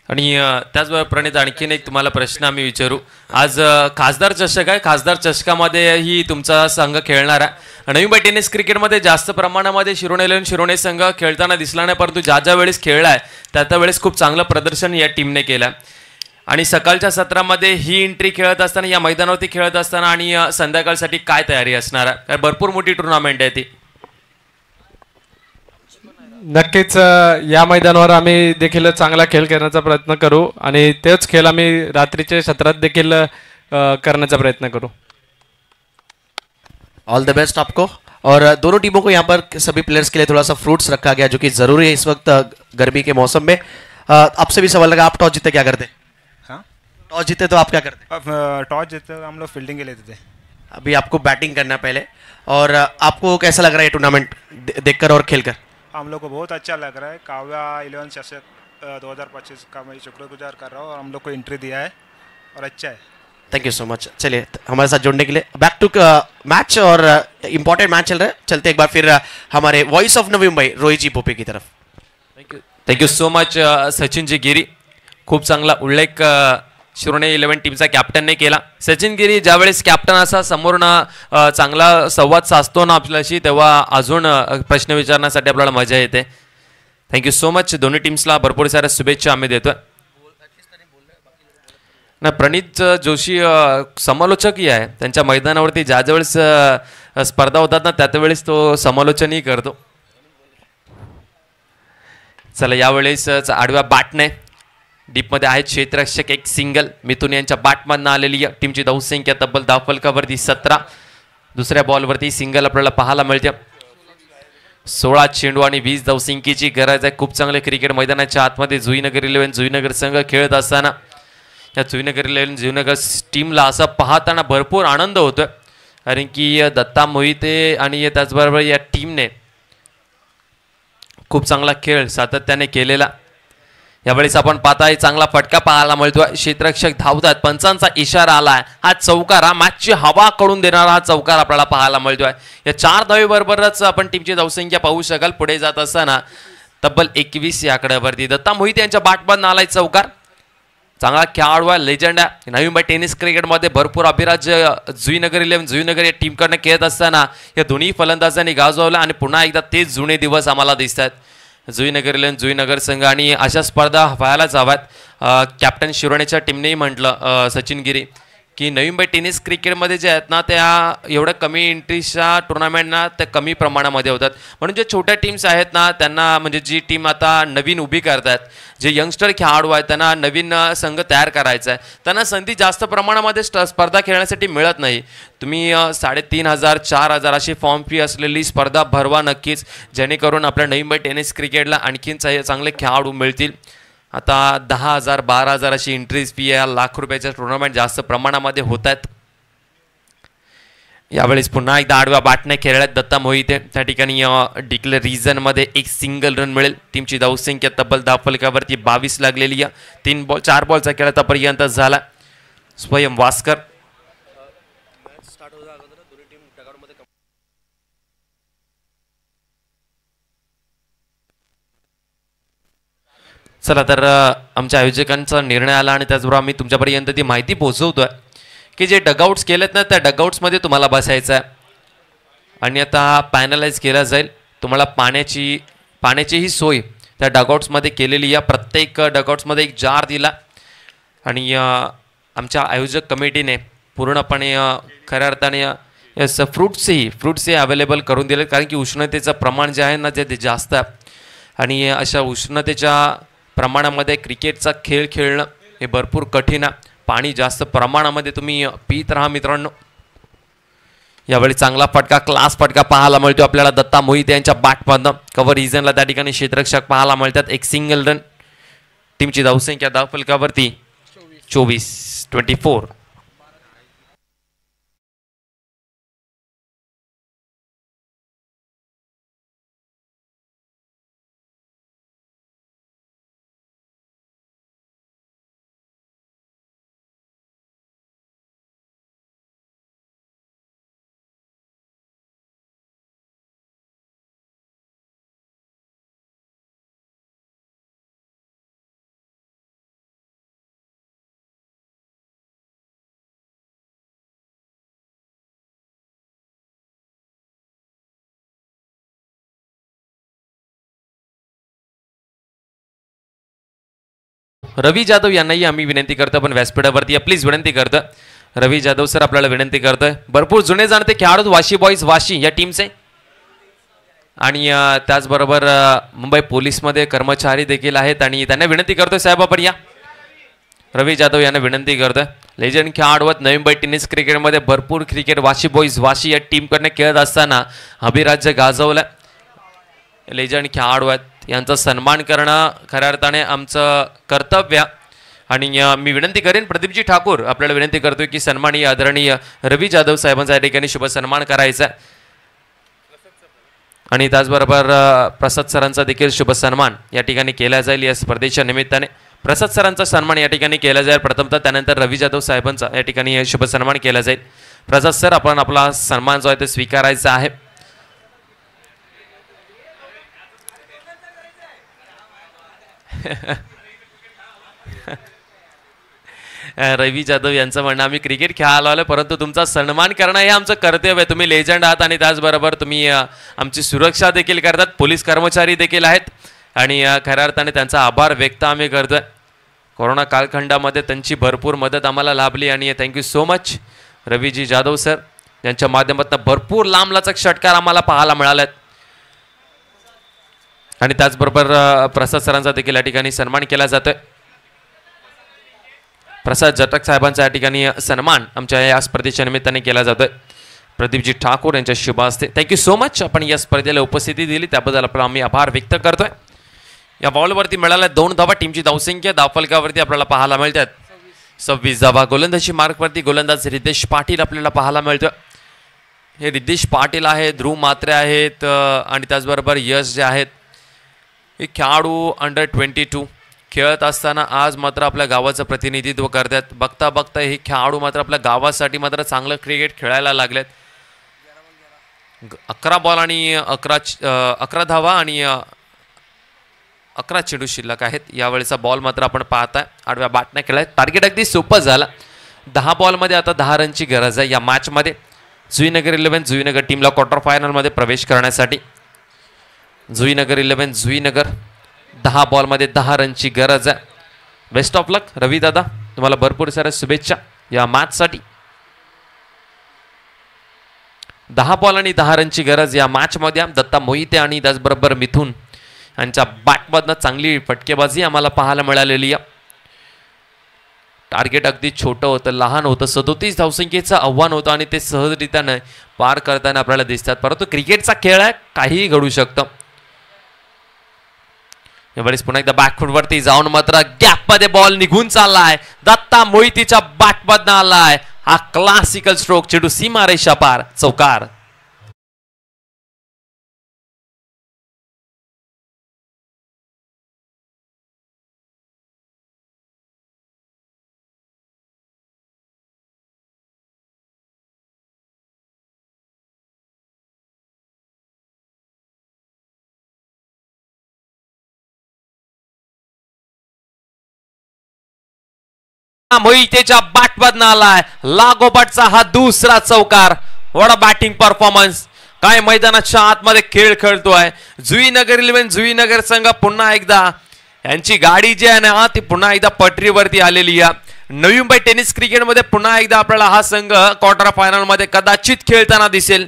आणि त्याचबरोबर प्रणित आणखीन एक तुम्हाला प्रश्न आम्ही विचारू। आज खासदार चषक आहे, खासदार चषकामध्येही तुमचा संघ खेळणार आहे। नवी मुंबई टेनिस क्रिकेटमध्ये जास्त प्रमाणामध्ये शिरोणे संघ खेळताना दिसला नाही, परंतु ज्या ज्या वेळेस खेळला आहे त्या वेळेस खूप चांगलं प्रदर्शन या टीमने केलं। आणि सकाळच्या सत्रामध्ये ही एंट्री खेळत असताना, या मैदानावरती खेळत असताना आणि संध्याकाळसाठी काय तयारी असणार आहे? कारण भरपूर मोठी टुर्नामेंट आहे ती। नक्कीच या मैदानावर आम्ही देखील चांगला खेळ करण्याचा प्रयत्न करू आणि तेच खेळ आम्ही रात्रीच्या सत्रात देखील करण्याचा प्रयत्न करू। ऑल द बेस्ट आपको। और दोनों टीमों को यहाँ पर सभी प्लेयर्स के लिए थोड़ा सा फ्रूट्स रखा गया, जो कि ज़रूरी है इस वक्त गर्मी के मौसम में। आपसे भी सवाल लगा, आप टॉस जीते क्या करते? हाँ, टॉस जीते तो आप क्या करते? अब टॉस जीते तो हम लोग फील्डिंग के लेते थे। अभी आपको बैटिंग करना पहले, और आपको कैसा लग रहा है ये टूर्नामेंट देखकर और खेलकर? हम लोग को बहुत अच्छा लग रहा है। काव्या 11 चषक 2025 का मैं शुक्रगुजार कर रहा हूँ और हम लोग को एंट्री दिया है और अच्छा है। Thank you so much. चलिए हमारे साथ जुड़ने के लिए। बैक टू मैच, और इम्पोर्टेंट मैच चल रहा है। चलते एक बार फिर हमारे voice of Navi Mumbai Rohit G Pope की तरफ। Thank you so much Sachin ji गिरी। खूप चांगला उल्लेख शिरोणे 11 टीमचा कॅप्टनने केला। सचिन गिरी ज्यावेळेस कॅप्टन असा समोरून चांगला संवाद साधतो ना आपल्याशी, तेव्हा अजून प्रश्न विचारण्यासाठी आपल्याला मजा येते। Thank you so much. दोन्ही टीम्सला भरपूर साऱ्या शुभेच्छा आम्ही देतोय ना। प्रणित जोशी समालोचकही आहे, त्यांच्या मैदानावरती ज्या वेळेस स्पर्धा होतात ना त्यावेळेस तो समालोचनही करतो। चला, यावेळेस आडव्या बॅटने डीपमध्ये आहे क्षेत्ररक्षक, एक सिंगल मिथुन यांच्या बॅटमधनं आलेली टीमची धावसंख्या तब्बल धावफलकावरती 17। दुसऱ्या बॉलवरती सिंगल आपल्याला पाहायला मिळते। 16 चेंडू आणि 20 धावसंख्येची गरज आहे। खूप चांगले क्रिकेट मैदानाच्या आतमध्ये जुईनगर 11 जुईनगर संघ खेळत असताना या जुईनगर 11 जुईनगर टीमला असं पाहताना भरपूर आनंद होतोय, कारण की दत्ता मोहिते आणि त्याचबरोबर या टीमने खूप चांगला खेळ सातत्याने केलेला। यावेळेस आपण पाहताय चांगला फटका पाहायला मिळतोय। क्षेत्ररक्षक धावतात, पंचांचा इशारा आलाय। हा चौकार, हा मॅचची हवा करून देणारा हा चौकार आपल्याला पाहायला मिळतोय। या 4 धावेबरोबरच आपण टीमची धावसंख्या पाहू शकाल। पुढे जात असताना तब्बल 21 या आकड्यावरती दत्ता मोहिते यांच्या बॅटमधनं आलाय चौकार। चांगला खेळाडू आहे, लेजंड आहे। नवी मुंबई टेनिस क्रिकेटमध्ये भरपूर अभिराज्य जुईनगर 11 जुईनगर या टीमकडनं खेळत असताना या दोन्ही फलंदाजांनी गाजवला आणि पुन्हा एकदा तेच जुने दिवस आम्हाला दिसतात। जुईनगर 11 जुईनगर संघ आणि अशा स्पर्धा व्हायलाच हव्यात। कॅप्टन शिरोणेच्या टीमनेही म्हटलं सचिन गिरी की नवी मुंबई टेनिस क्रिकेटमध्ये जे आहेत ना त्या एवढ्या कमी एंट्रीच्या टुर्नामेंटना त्या कमी प्रमाणामध्ये होतात, म्हणून जे छोट्या टीम्स आहेत ना त्यांना, म्हणजे जी टीम आता नवीन उभी करतात, जे यंगस्टर खेळाडू आहेत त्यांना नवीन संघ तयार करायचा आहे, त्यांना संधी जास्त प्रमाणामध्ये स्पर्धा खेळण्यासाठी मिळत नाही। तुम्ही 3,500 4,000 अशी फॉर्म फी असलेली स्पर्धा भरवा नक्कीच, जेणेकरून आपल्या नवी मुंबई टेनिस क्रिकेटला आणखीन चांगले खेळाडू मिळतील। आता 10,000 12,000 अशी एंट्रीज फी आहे, लाख रुपयाच्या टुर्नामेंट जास्त प्रमाणामध्ये होत आहेत। यावेळेस पुन्हा एकदा आडव्या बॅटने खेळल्यात दत्ता मोहिते। त्या ठिकाणी डिक्लेअर रिझनमध्ये एक सिंगल रन मिळेल। टीमची धावसंख्या तब्बल धावफलकावरती 22 लागलेली आहे। 4 बॉलचा खेळ आतापर्यंत झाला। स्वयं वास्कर चला, तर आमच्या आयोजकांचा निर्णय आला आणि त्याचबरोबर आम्ही तुमच्यापर्यंत ती माहिती पोहोचवतोय की जे डगआउट्स केलेत ना त्या डगआउट्समध्ये तुम्हाला बसायचं आहे आणि आता पॅनलाइज केला जाईल। तुम्हाला पाण्याचीही सोय त्या डगआउट्समध्ये केलेली या। प्रत्येक डगआउट्समध्ये एक जार दिला आणि आमच्या आयोजक कमिटीने पूर्णपणे खऱ्या अर्थाने फ्रूट्सही अवेलेबल करून दिले, कारण की उष्णतेचं प्रमाण जे आहे ना ते जास्त आहे आणि अशा उष्णतेच्या प्रमाणामध्ये क्रिकेटचा खेळ खेळणं हे भरपूर कठीण आहे। पाणी जास्त प्रमाणामध्ये तुम्ही पीत राहा मित्रांनो। यावेळी चांगला फटका, क्लास फटका पाहायला मिळतो आपल्याला दत्ता मोहिते यांच्या बॅटमधनं. कव्हर रिजनला त्या ठिकाणी क्षेत्ररक्षक पाहायला मिळतात. एक सिंगल रन. टीमची धावसंख्या धावफलकावरती 24. रवी जाधव यांनाही आम्ही विनंती करतो, पण व्यासपीठावरती प्लीज विनंती करतो. रवी जाधव सर आपल्याला विनंती करतोय. भरपूर जुने जाणते खेळाडू वाशी बॉईज वाशी या टीमचे आणि त्याचबरोबर मुंबई पोलीसमध्ये कर्मचारी देखील आहेत आणि त्यांना विनंती करतोय साहेब आपण या. रवी जाधव यांना विनंती करतोय. लेजंड खेळाडू नवी मुंबई टेनिस क्रिकेटमध्ये भरपूर क्रिकेट वाशी बॉईज वाशी या टीमकडनं खेळत असताना अभिराज्य गाजवलं. लेजंड खेळाडू आहेत, यांचा सन्मान करणं खऱ्या अर्थाने आमचं कर्तव्य. आणि मी विनंती करेन प्रदीपजी ठाकूर आपल्याला विनंती करतोय की सन्माननीय आदरणीय रवी जाधव साहेबांचा या ठिकाणी शुभ सन्मान करायचा आणि त्याचबरोबर प्रसाद सरांचा देखील शुभ सन्मान या ठिकाणी केला जाईल. या स्पर्धेच्या निमित्ताने प्रसाद सरांचा सन्मान या ठिकाणी केला जाईल प्रथमतः, त्यानंतर रवी जाधव साहेबांचा या ठिकाणी शुभ सन्मान केला जाईल. प्रसाद सर आपण आपला सन्मान जो आहे ते स्वीकारायचा आहे. रवी जाधव यांचं म्हणणं आम्ही क्रिकेट खेळायला आलो परंतु तुमचा सन्मान करणं हे आमचं कर्तव्य आहे. तुम्ही लेजंड आहात आणि त्याचबरोबर तुम्ही आमची सुरक्षा देखील करतात. पोलीस कर्मचारी देखील आहेत आणि खऱ्या अर्थाने त्यांचा आभार व्यक्त आम्ही करतोय. कोरोना कालखंडामध्ये त्यांची भरपूर मदत आम्हाला लाभली आणि thank you so much Raviji Jadhav sir यांच्या माध्यमातून भरपूर लांबलचक षटकार आम्हाला पाहायला मिळालेत आणि त्याचबरोबर प्रसाद सरांचा देखील या ठिकाणी सन्मान केला जातोय. प्रसाद जटक साहेबांचा या ठिकाणी सन्मान आमच्या या स्पर्धेच्या निमित्ताने केला जातोय. प्रदीपजी ठाकूर यांच्या शुभ हस्ते थँक्यू सो मच आपण या स्पर्धेला उपस्थिती दिली त्याबद्दल आपला आम्ही आभार व्यक्त करतोय. या बॉलवरती मिळाल्या 2 धावा. टीमची धावसंख्या धावफलकावरती आपल्याला पाहायला मिळतात 26 धावा. गोलंदाजी मार्कवरती गोलंदाज रिद्धेश पाटील आपल्याला पाहायला मिळतोय. हे रिद्धेश पाटील आहेत, ध्रुव म्हात्रे आहेत आणि त्याचबरोबर यश जे आहेत हे खेळाडू अंडर 22 खेळत असताना आज मात्र आपल्या गावाचं प्रतिनिधित्व करतात. बघता बघता हे खेळाडू मात्र आपल्या गावासाठी मात्र चांगलं क्रिकेट खेळायला लागलेत. 11 बॉल आणि 11 धावा आणि 11 चेंडू शिल्लक आहेत. यावेळेचा बॉल मात्र आपण पाहताय आडव्या बॅटने खेळाय. टार्गेट अगदी सोपं झालं. 10 बॉलमध्ये आता 10 रनची गरज आहे या मॅचमध्ये. जुईनगर 11 जुईनगर टीमला क्वार्टर फायनलमध्ये प्रवेश करण्यासाठी. जुईनगर 11 जुईनगर 10 बॉलमध्ये 10 रनची गरज आहे. बेस्ट ऑफ लक रवी दादा, तुम्हाला भरपूर साऱ्या शुभेच्छा या मॅचसाठी. 10 बॉल आणि 10 रनची गरज या मॅचमध्ये. दत्ता मोहिते आणि त्याचबरोबर मिथून यांच्या बॅटमधनं चांगली फटकेबाजी आम्हाला पाहायला मिळालेली आहे. टार्गेट अगदी छोटं होतं, लहान होतं. 37 धावसंख्येचं आव्हान होतं आणि ते सहजरित्याने पार करताना आपल्याला दिसतात. परंतु क्रिकेटचा खेळ आहे, काहीही घडू शकतं. यावेळेस पुन्हा एकदा बॅकफूटवरती जाऊन मात्र गॅपमध्ये बॉल निघून चाललाय. दत्ता मोहितीच्या बॅटमधनं आलाय हा क्लासिकल स्ट्रोक. चेंडू सीमारेषा पार, चौकार. मोहितेच्या बॅटमधनं आलाय लागोपाठचा हा दुसरा चौकार. What a batting performance. काय मैदानाच्या आतमध्ये खेळ खेळतोय. जुईनगर 11 जुईनगर संघ पुन्हा एकदा यांची गाडी जी आहे ना ती पुन्हा एकदा पटरीवरती आलेली आहे. नवी मुंबई टेनिस क्रिकेटमध्ये पुन्हा एकदा आपल्याला हा संघ क्वार्टर फायनल मध्ये कदाचित खेळताना दिसेल.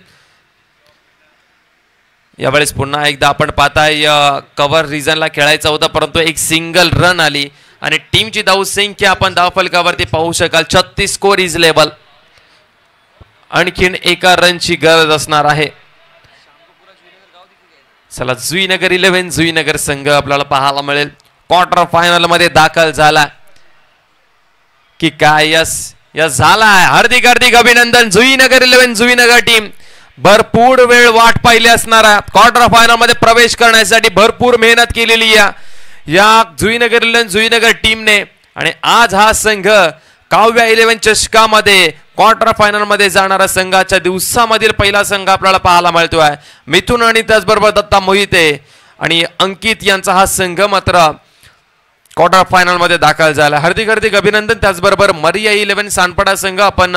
यावेळेस पुन्हा एकदा आपण पाहताय कव्हर रिजनला खेळायचं होतं परंतु एक सिंगल रन आली आणि टीमची धावसंख्या आपण धावफलकावरती पाहू शकाल 36 स्कोर इज लेवल. आणखीन एका रनची गरज असणार आहे. चला जुईनगर 11 जुईनगर संघ आपल्याला पाहायला मिळेल क्वार्टर फायनल मध्ये दाखल झाला की काय. यस यस झालाय. हार्दिक हार्दिक अभिनंदन. जुईनगर 11 जुईनगर टीम भरपूर वेळ वाट पाहिली असणारा क्वार्टर फायनल मध्ये प्रवेश करण्यासाठी भरपूर मेहनत केलेली या जुईनगर 11 जुईनगर टीमने. आणि आज हा संघ काव्या 11 चषकामध्ये क्वार्टर फायनल मध्ये जाणारा संघाच्या दिवसामधील पहिला संघ आपल्याला पाहायला मिळतोय. मिथुन आणि त्याचबरोबर दत्ता मोहिते आणि अंकित यांचा हा संघ मात्र क्वार्टर फायनल मध्ये दाखल झाला. हार्दिक हार्दिक अभिनंदन. त्याचबरोबर मरिया 11 सानपाडा संघ आपण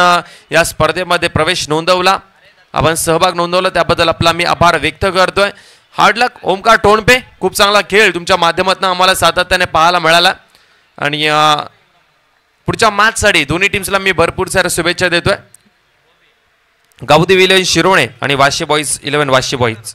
या स्पर्धेमध्ये प्रवेश नोंदवला, आपण सहभाग नोंदवला, त्याबद्दल आपला मी आभार व्यक्त करतोय. हार्ड लक ओमकार टोणपे. खूप चांगला खेळ तुमच्या माध्यमातून आम्हाला सातत्याने पाहायला मिळाला आणि पुढच्या मॅचसाठी दोन्ही टीम्सला मी भरपूर साऱ्या शुभेच्छा देतोय. गावदेवी 11 शिरोणे आणि वाशी बॉईज 11 वाशी बॉईज.